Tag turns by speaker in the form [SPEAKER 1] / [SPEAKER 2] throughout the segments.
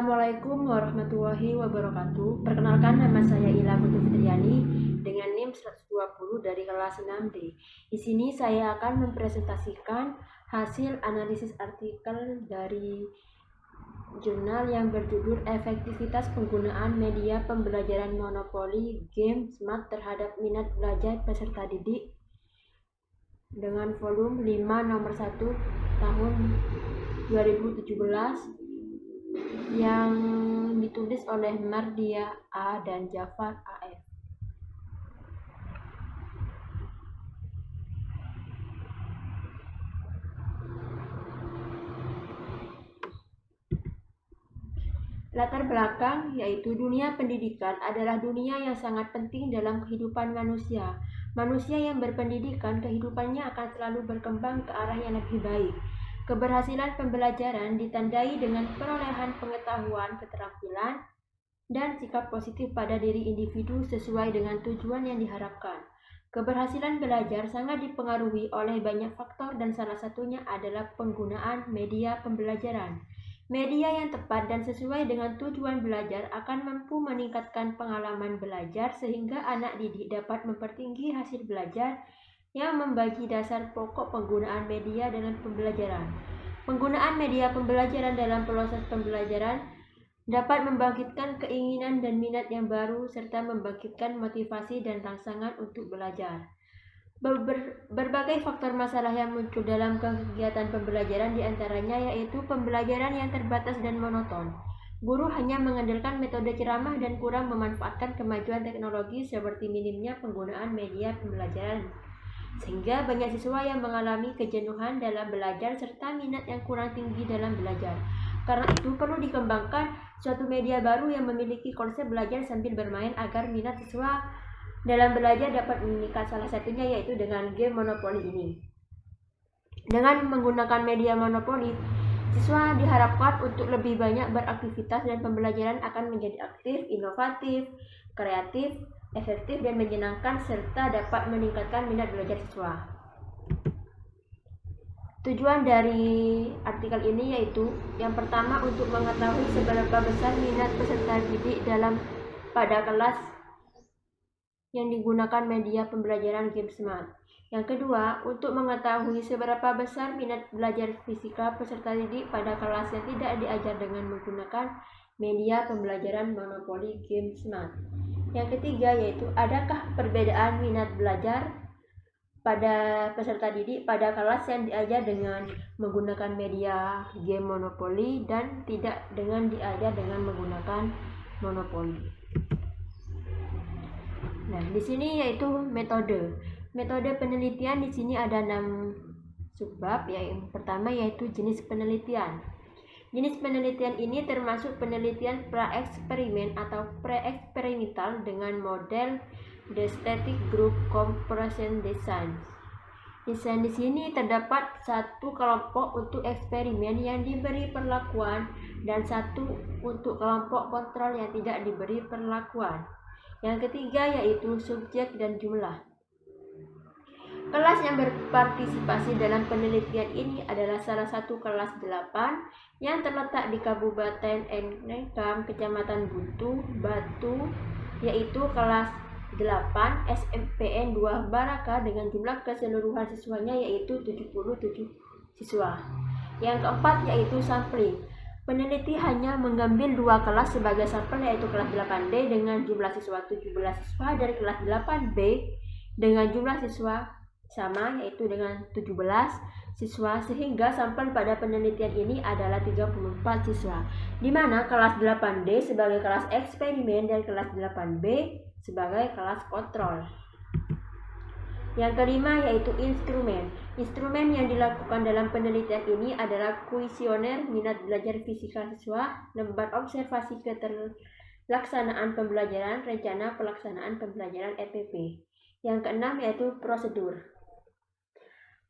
[SPEAKER 1] Assalamualaikum warahmatullahi wabarakatuh. Perkenalkan, nama saya Ila Putu Fitriani dengan NIM 120 dari kelas 6D. Di sini saya akan mempresentasikan hasil analisis artikel dari jurnal yang berjudul Efektivitas Penggunaan Media Pembelajaran Monopoli Game Smart Terhadap Minat Belajar Peserta Didik dengan volume 5 nomor 1 tahun 2017 yang ditulis oleh Mardia A dan Jafar AF. Latar belakang yaitu dunia pendidikan adalah dunia yang sangat penting dalam kehidupan manusia. Manusia yang berpendidikan, kehidupannya akan selalu berkembang ke arah yang lebih baik. Keberhasilan pembelajaran ditandai dengan perolehan pengetahuan, keterampilan, dan sikap positif pada diri individu sesuai dengan tujuan yang diharapkan. Keberhasilan belajar sangat dipengaruhi oleh banyak faktor dan salah satunya adalah penggunaan media pembelajaran. Media yang tepat dan sesuai dengan tujuan belajar akan mampu meningkatkan pengalaman belajar sehingga anak didik dapat mempertinggi hasil belajar yang membagi dasar pokok penggunaan media dalam pembelajaran. Penggunaan media pembelajaran dalam proses pembelajaran dapat membangkitkan keinginan dan minat yang baru serta membangkitkan motivasi dan rangsangan untuk belajar. Berbagai faktor masalah yang muncul dalam kegiatan pembelajaran diantaranya yaitu pembelajaran yang terbatas dan monoton. Guru hanya mengandalkan metode ceramah dan kurang memanfaatkan kemajuan teknologi seperti minimnya penggunaan media pembelajaran. Sehingga banyak siswa yang mengalami kejenuhan dalam belajar serta minat yang kurang tinggi dalam belajar. Karena itu perlu dikembangkan suatu media baru yang memiliki konsep belajar sambil bermain agar minat siswa dalam belajar dapat meningkat. Salah satunya yaitu dengan game Monopoli ini. Dengan menggunakan media Monopoli, siswa diharapkan untuk lebih banyak beraktivitas dan pembelajaran akan menjadi aktif, inovatif, kreatif, efektif dan menyenangkan serta dapat meningkatkan minat belajar siswa. Tujuan dari artikel ini yaitu yang pertama untuk mengetahui seberapa besar minat peserta didik pada kelas yang digunakan media pembelajaran game smart. Yang kedua, untuk mengetahui seberapa besar minat belajar fisika peserta didik pada kelas yang tidak diajar dengan menggunakan media pembelajaran monopoli game smart. Yang ketiga yaitu adakah perbedaan minat belajar pada peserta didik pada kelas yang diajar dengan menggunakan media game monopoli dan tidak dengan diajar dengan menggunakan monopoli. Nah, di sini yaitu metode. Metode penelitian di sini ada 6 subbab. Yang pertama yaitu jenis penelitian. Jenis penelitian ini termasuk penelitian pra-eksperimen atau pre-eksperimental dengan model The Static Group Comparison Design. Desain di sini terdapat satu kelompok untuk eksperimen yang diberi perlakuan dan satu untuk kelompok kontrol yang tidak diberi perlakuan. Yang ketiga yaitu subjek dan jumlah. Kelas yang berpartisipasi dalam penelitian ini adalah salah satu kelas 8 yang terletak di Kabupaten Enrekang, Kecamatan Batu, yaitu kelas 8 SMPN 2 Baraka dengan jumlah keseluruhan siswanya yaitu 77 siswa. Yang keempat yaitu sampling. Peneliti hanya mengambil 2 kelas sebagai sampel yaitu kelas 8D dengan jumlah siswa 17 siswa dari kelas 8B dengan jumlah siswa sama yaitu dengan 17 siswa sehingga sampel pada penelitian ini adalah 34 siswa, di mana kelas 8D sebagai kelas eksperimen dan kelas 8B sebagai kelas kontrol. Yang kelima yaitu instrumen. Instrumen yang dilakukan dalam penelitian ini adalah kuesioner minat belajar fisika siswa, lembar observasi keterlaksanaan pembelajaran, rencana pelaksanaan pembelajaran RPP. Yang keenam yaitu prosedur.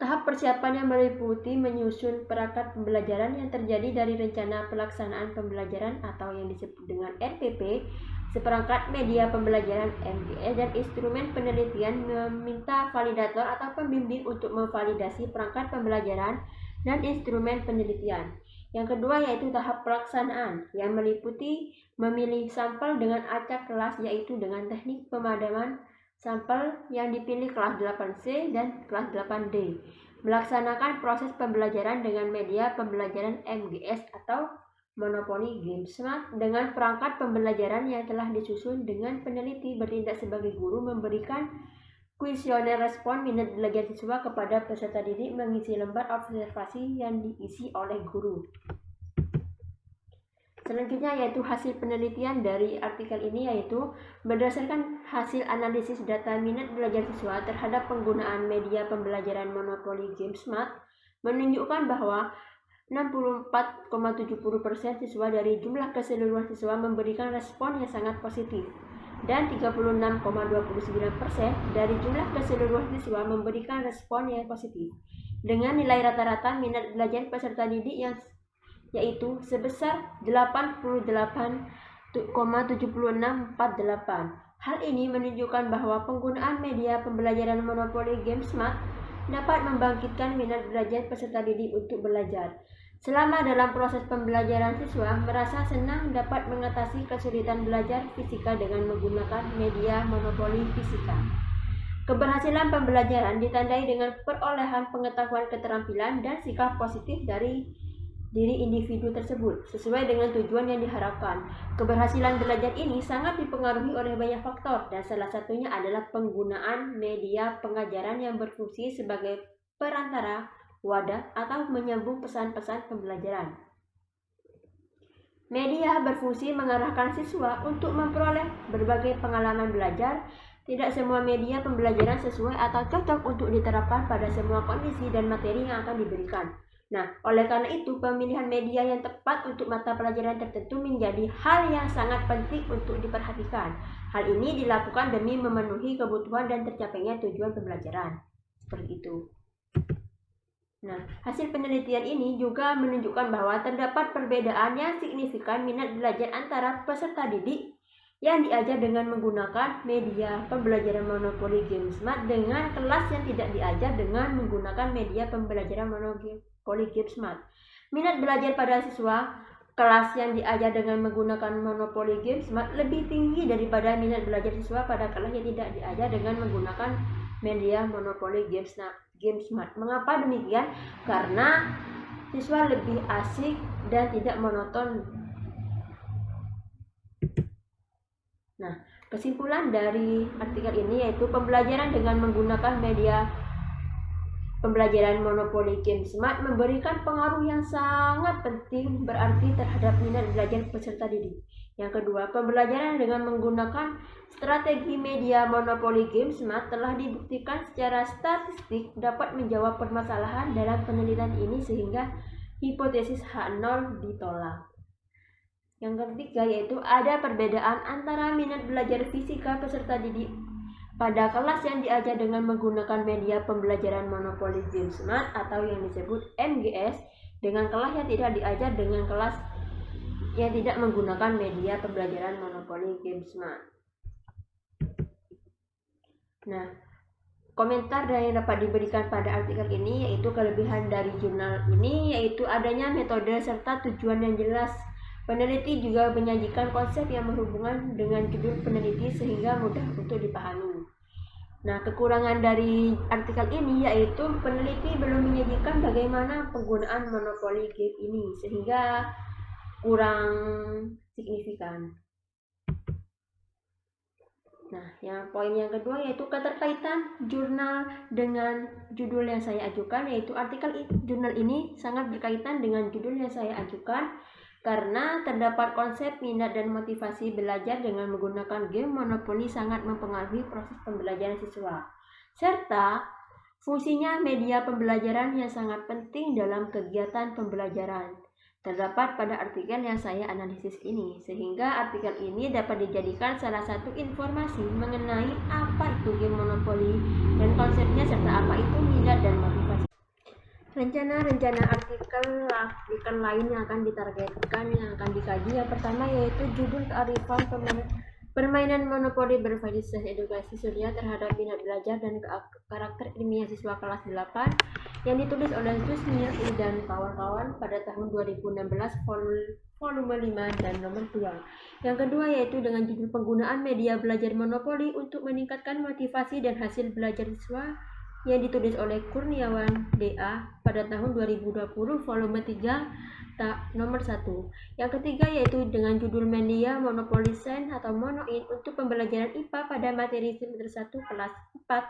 [SPEAKER 1] Tahap persiapan yang meliputi menyusun perangkat pembelajaran yang terjadi dari rencana pelaksanaan pembelajaran atau yang disebut dengan RPP, seperangkat media pembelajaran MPS, dan instrumen penelitian meminta validator atau pembimbing untuk memvalidasi perangkat pembelajaran dan instrumen penelitian. Yang kedua yaitu tahap pelaksanaan yang meliputi memilih sampel dengan acak kelas, yaitu dengan teknik pemadaman sampel yang dipilih kelas 8C dan kelas 8D. Melaksanakan proses pembelajaran dengan media pembelajaran MGS atau Monopoly Game Smart dengan perangkat pembelajaran yang telah disusun dengan peneliti bertindak sebagai guru, memberikan kuesioner respon minat belajar siswa kepada peserta didik, mengisi lembar observasi yang diisi oleh guru. Selanjutnya yaitu hasil penelitian dari artikel ini, yaitu berdasarkan hasil analisis data minat belajar siswa terhadap penggunaan media pembelajaran Monopoly Game Smart menunjukkan bahwa 64,70% siswa dari jumlah keseluruhan siswa memberikan respon yang sangat positif, dan 36,29% dari jumlah keseluruhan siswa memberikan respon yang positif dengan nilai rata-rata minat belajar peserta didik yang yaitu sebesar 88,7648. Hal ini menunjukkan bahwa penggunaan media pembelajaran Monopoly Game Smart dapat membangkitkan minat belajar peserta didik untuk belajar. Selama dalam proses pembelajaran, siswa merasa senang dapat mengatasi kesulitan belajar fisika dengan menggunakan media Monopoly Fisika. Keberhasilan pembelajaran ditandai dengan perolehan pengetahuan, keterampilan, dan sikap positif dari diri individu tersebut sesuai dengan tujuan yang diharapkan. Keberhasilan belajar ini sangat dipengaruhi oleh banyak faktor, dan salah satunya adalah penggunaan media pengajaran yang berfungsi sebagai perantara, wadah, atau menyambung pesan-pesan pembelajaran. Media berfungsi mengarahkan siswa untuk memperoleh berbagai pengalaman belajar. Tidak semua media pembelajaran sesuai atau cocok untuk diterapkan pada semua kondisi dan materi yang akan diberikan. Nah, oleh karena itu, pemilihan media yang tepat untuk mata pelajaran tertentu menjadi hal yang sangat penting untuk diperhatikan. Hal ini dilakukan demi memenuhi kebutuhan dan tercapainya tujuan pembelajaran. Seperti itu. Nah, hasil penelitian ini juga menunjukkan bahwa terdapat perbedaan yang signifikan minat belajar antara peserta didik yang diajar dengan menggunakan media pembelajaran Monopoly Game Smart dengan kelas yang tidak diajar dengan menggunakan media pembelajaran Monopoly Game Smart. Minat belajar pada siswa kelas yang diajar dengan menggunakan Monopoly Game Smart lebih tinggi daripada minat belajar siswa pada kelas yang tidak diajar dengan menggunakan media Monopoly Game Smart. Mengapa demikian? Karena siswa lebih asik dan tidak monoton. Nah, kesimpulan dari artikel ini yaitu pembelajaran dengan menggunakan media pembelajaran Monopoly Game Smart memberikan pengaruh yang sangat penting berarti terhadap minat belajar peserta didik. Yang kedua, pembelajaran dengan menggunakan strategi media Monopoly Game Smart telah dibuktikan secara statistik dapat menjawab permasalahan dalam penelitian ini sehingga hipotesis H0 ditolak. Yang ketiga yaitu ada perbedaan antara minat belajar fisika peserta didik pada kelas yang diajar dengan menggunakan media pembelajaran Monopoly Game Smart atau yang disebut MGS dengan kelas yang tidak diajar dengan kelas yang tidak menggunakan media pembelajaran Monopoly Game Smart. Nah, komentar yang dapat diberikan pada artikel ini yaitu kelebihan dari jurnal ini yaitu adanya metode serta tujuan yang jelas. Peneliti juga menyajikan konsep yang berhubungan dengan judul peneliti sehingga mudah untuk dipahami. Nah, kekurangan dari artikel ini yaitu peneliti belum menyajikan bagaimana penggunaan Monopoly Game ini sehingga kurang signifikan. Nah, poin yang kedua yaitu keterkaitan jurnal dengan judul yang saya ajukan, yaitu artikel jurnal ini sangat berkaitan dengan judul yang saya ajukan karena terdapat konsep minat dan motivasi belajar dengan menggunakan game Monopoly sangat mempengaruhi proses pembelajaran siswa, serta fungsinya media pembelajaran yang sangat penting dalam kegiatan pembelajaran terdapat pada artikel yang saya analisis ini, sehingga artikel ini dapat dijadikan salah satu informasi mengenai apa itu game Monopoly dan konsepnya serta apa itu minat dan motivasi. Rencana artikel lain yang akan ditargetkan yang akan dikaji, yang pertama yaitu judul kearifan permainan Monopoly berbasis edukasi surya terhadap minat belajar dan karakter ilmiah siswa kelas 8. yang ditulis oleh Jusmil I dan kawan-kawan pada tahun 2016 volume 5 dan nomor 2. Yang kedua yaitu dengan judul penggunaan media belajar monopoli untuk meningkatkan motivasi dan hasil belajar siswa, yang ditulis oleh Kurniawan DA pada tahun 2020 volume 3 nomor 1. Yang ketiga yaitu dengan judul media monopoli sains atau monoin untuk pembelajaran IPA pada materi semester 1 kelas 4,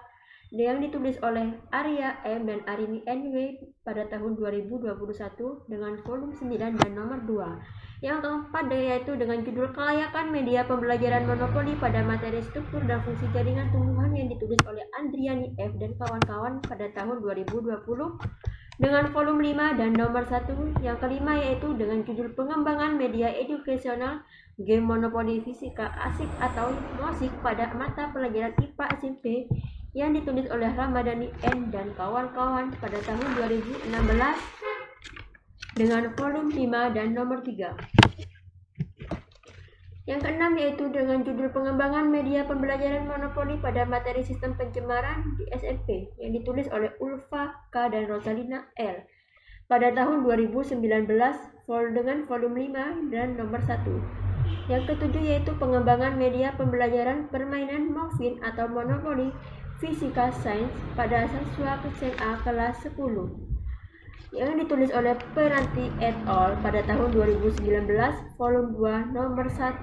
[SPEAKER 1] yang ditulis oleh Arya M dan Arini NW pada tahun 2021 dengan volume 9 dan nomor 2. Yang keempat yaitu dengan judul kelayakan media pembelajaran monopoli pada materi struktur dan fungsi jaringan tumbuhan, yang ditulis oleh Andriani F dan kawan-kawan pada tahun 2020 dengan volume 5 dan nomor 1. Yang kelima yaitu dengan judul pengembangan media edukasional game monopoli fisika asik atau musik pada mata pelajaran IPA SMP, yang ditulis oleh Ramadhani N dan kawan-kawan pada tahun 2016 dengan volume 5 dan nomor 3. Yang keenam yaitu dengan judul pengembangan media pembelajaran monopoli pada materi sistem pencemaran di SMP, yang ditulis oleh Ulfa K dan Rosalina L pada tahun 2019 dengan volume 5 dan nomor 1. Yang ketujuh yaitu pengembangan media pembelajaran permainan Movin atau monopoli fisika sains pada siswa SMA kelas 10, yang ditulis oleh Peranti et al. Pada tahun 2019 volume 2 nomor 1.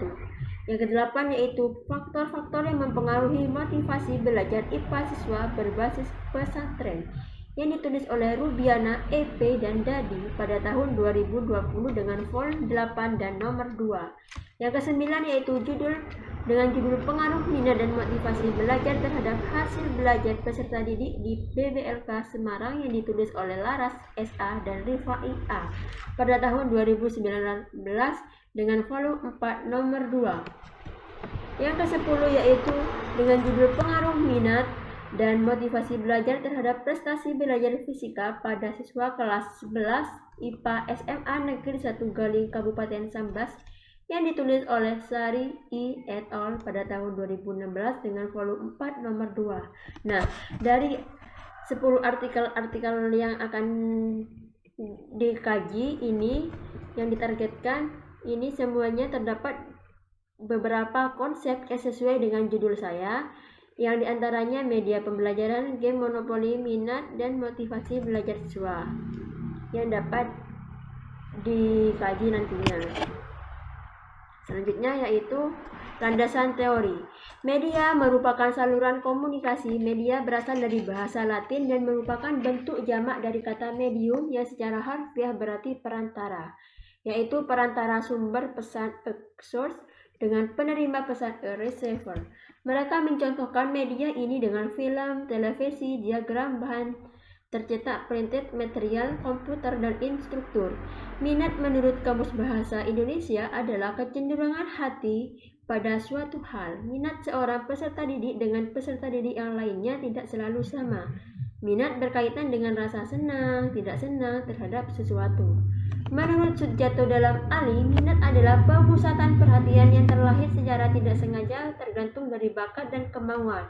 [SPEAKER 1] Yang kedelapan yaitu faktor-faktor yang mempengaruhi motivasi belajar IPA siswa berbasis pesantren, yang ditulis oleh Rubiana EP dan Dadi pada tahun 2020 dengan volume 8 dan nomor 2. Yang kesembilan yaitu dengan judul pengaruh minat dan motivasi belajar terhadap hasil belajar peserta didik di BBLK Semarang, yang ditulis oleh Laras SA dan Rifai A pada tahun 2019 dengan volume 4 nomor 2. Yang ke-10 yaitu dengan judul pengaruh minat dan motivasi belajar terhadap prestasi belajar fisika pada siswa kelas 11 IPA SMA Negeri 1 Galing Kabupaten Sambas, yang ditulis oleh Sari I et al. Pada tahun 2016 dengan volume 4 nomor 2. Nah, dari 10 artikel-artikel yang akan dikaji ini, yang ditargetkan ini semuanya terdapat beberapa konsep yang sesuai dengan judul saya, yang diantaranya media pembelajaran game monopoli, minat dan motivasi belajar siswa, yang dapat dikaji nantinya. Selanjutnya yaitu landasan teori. Media merupakan saluran komunikasi. Media berasal dari bahasa Latin dan merupakan bentuk jamak dari kata medium, yang secara harfiah berarti perantara, yaitu perantara sumber pesan source dengan penerima pesan receiver. Mereka mencontohkan media ini dengan film, televisi, diagram bahan tercetak, printed material, komputer, dan instruktur. Minat menurut Kamus Bahasa Indonesia adalah kecenderungan hati pada suatu hal. Minat seorang peserta didik dengan peserta didik yang lainnya tidak selalu sama. Minat berkaitan dengan rasa senang, tidak senang terhadap sesuatu. Menurut Sudjato dalam Ali, minat adalah pemusatan perhatian yang terlahir secara tidak sengaja, tergantung dari bakat dan kemauan.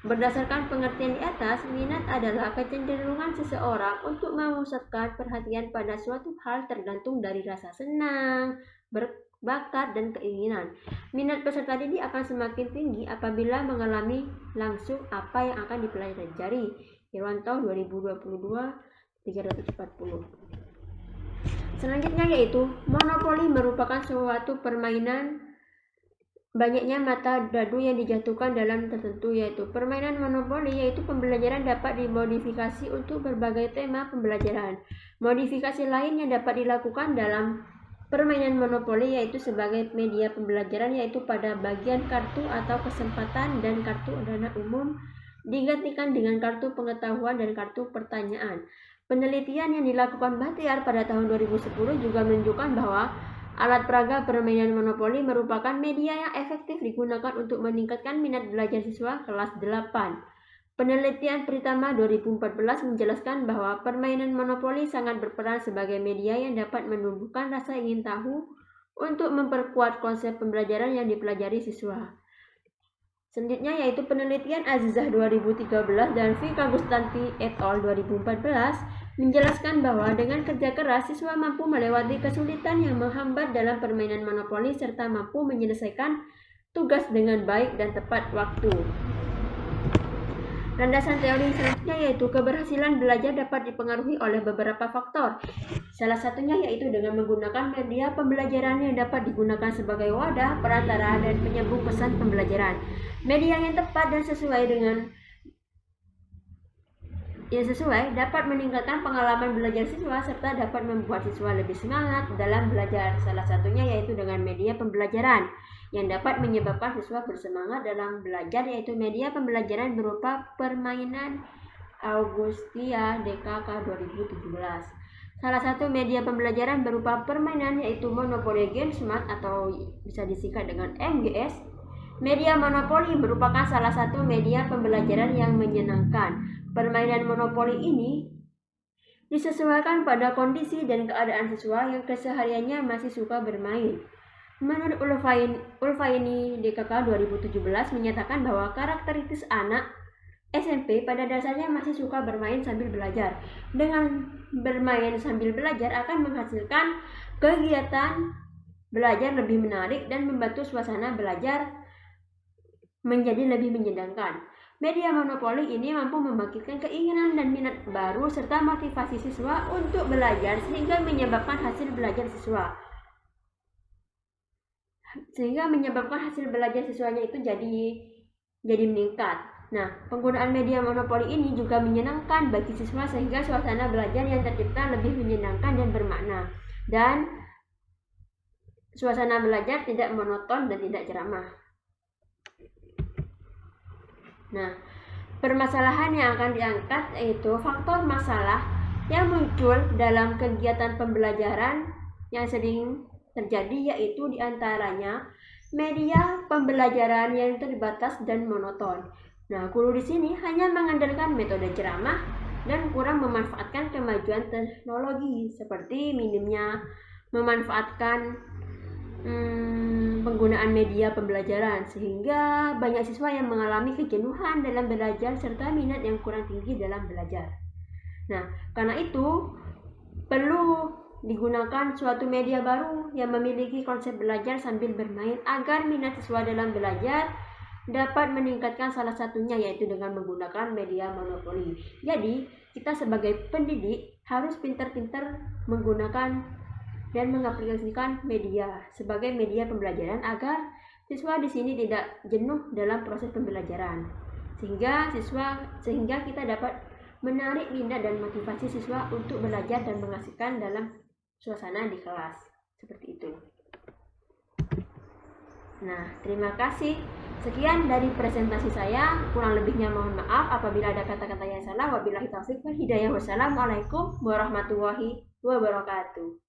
[SPEAKER 1] Berdasarkan pengertian di atas, minat adalah kecenderungan seseorang untuk memusatkan perhatian pada suatu hal tergantung dari rasa senang, bakat, dan keinginan. Minat peserta didik akan semakin tinggi apabila mengalami langsung apa yang akan dipelajari. Irwanto 2022-340. Selanjutnya yaitu monopoli merupakan suatu permainan banyaknya mata dadu yang dijatuhkan dalam tertentu, yaitu permainan monopoli yaitu pembelajaran dapat dimodifikasi untuk berbagai tema pembelajaran. Modifikasi lain yang dapat dilakukan dalam permainan monopoli yaitu sebagai media pembelajaran, yaitu pada bagian kartu atau kesempatan dan kartu dana umum digantikan dengan kartu pengetahuan dan kartu pertanyaan. Penelitian yang dilakukan Bahtiar pada tahun 2010 juga menunjukkan bahwa alat peraga permainan monopoli merupakan media yang efektif digunakan untuk meningkatkan minat belajar siswa kelas 8. Penelitian Pritama 2014 menjelaskan bahwa permainan monopoli sangat berperan sebagai media yang dapat menumbuhkan rasa ingin tahu untuk memperkuat konsep pembelajaran yang dipelajari siswa. Selanjutnya yaitu penelitian Azizah 2013 dan Vika Gustanti et al. 2014 menjelaskan bahwa dengan kerja keras siswa mampu melewati kesulitan yang menghambat dalam permainan monopoli serta mampu menyelesaikan tugas dengan baik dan tepat waktu. Landasan teori selanjutnya yaitu keberhasilan belajar dapat dipengaruhi oleh beberapa faktor. Salah satunya yaitu dengan menggunakan media pembelajaran yang dapat digunakan sebagai wadah, perantara, dan penyambung pesan pembelajaran. Media yang tepat dan sesuai dapat meningkatkan pengalaman belajar siswa serta dapat membuat siswa lebih semangat dalam belajar. Salah satunya yaitu dengan media pembelajaran yang dapat menyebabkan siswa bersemangat dalam belajar, yaitu media pembelajaran berupa permainan Augustia DKK 2017. Salah satu media pembelajaran berupa permainan yaitu Monopoly Game Smart atau bisa disingkat dengan MGS. Media monopoli merupakan salah satu media pembelajaran yang menyenangkan. Permainan monopoli ini disesuaikan pada kondisi dan keadaan siswa yang kesehariannya masih suka bermain. Menurut Ulfaini DKK 2017 menyatakan bahwa karakteristik anak SMP pada dasarnya masih suka bermain sambil belajar. Dengan bermain sambil belajar akan menghasilkan kegiatan belajar lebih menarik dan membantu suasana belajar menjadi lebih menyenangkan. Media monopoli ini mampu membangkitkan keinginan dan minat baru serta motivasi siswa untuk belajar sehingga menyebabkan hasil belajar siswanya itu jadi meningkat. Nah, penggunaan media monopoli ini juga menyenangkan bagi siswa sehingga suasana belajar yang tercipta lebih menyenangkan dan bermakna, dan suasana belajar tidak monoton dan tidak ceramah. Nah, permasalahan yang akan diangkat yaitu faktor masalah yang muncul dalam kegiatan pembelajaran yang sering terjadi, yaitu diantaranya media pembelajaran yang terbatas dan monoton. Nah, guru di sini hanya mengandalkan metode ceramah dan kurang memanfaatkan kemajuan teknologi seperti minimnya memanfaatkan penggunaan media pembelajaran sehingga banyak siswa yang mengalami kejenuhan dalam belajar serta minat yang kurang tinggi dalam belajar. Nah, karena itu perlu digunakan suatu media baru yang memiliki konsep belajar sambil bermain agar minat siswa dalam belajar dapat meningkatkan, salah satunya yaitu dengan menggunakan media monopoli. Jadi, kita sebagai pendidik harus pintar-pintar menggunakan dan mengaplikasikan media sebagai media pembelajaran agar siswa di sini tidak jenuh dalam proses pembelajaran, sehingga kita dapat menarik minat dan motivasi siswa untuk belajar dan mengasihkan dalam suasana di kelas seperti itu. Nah, terima kasih. Sekian dari presentasi saya, kurang lebihnya mohon maaf apabila ada kata-kata yang salah. Wabillahi taufiq wal hidayah. Wassalamualaikum warahmatullahi wabarakatuh.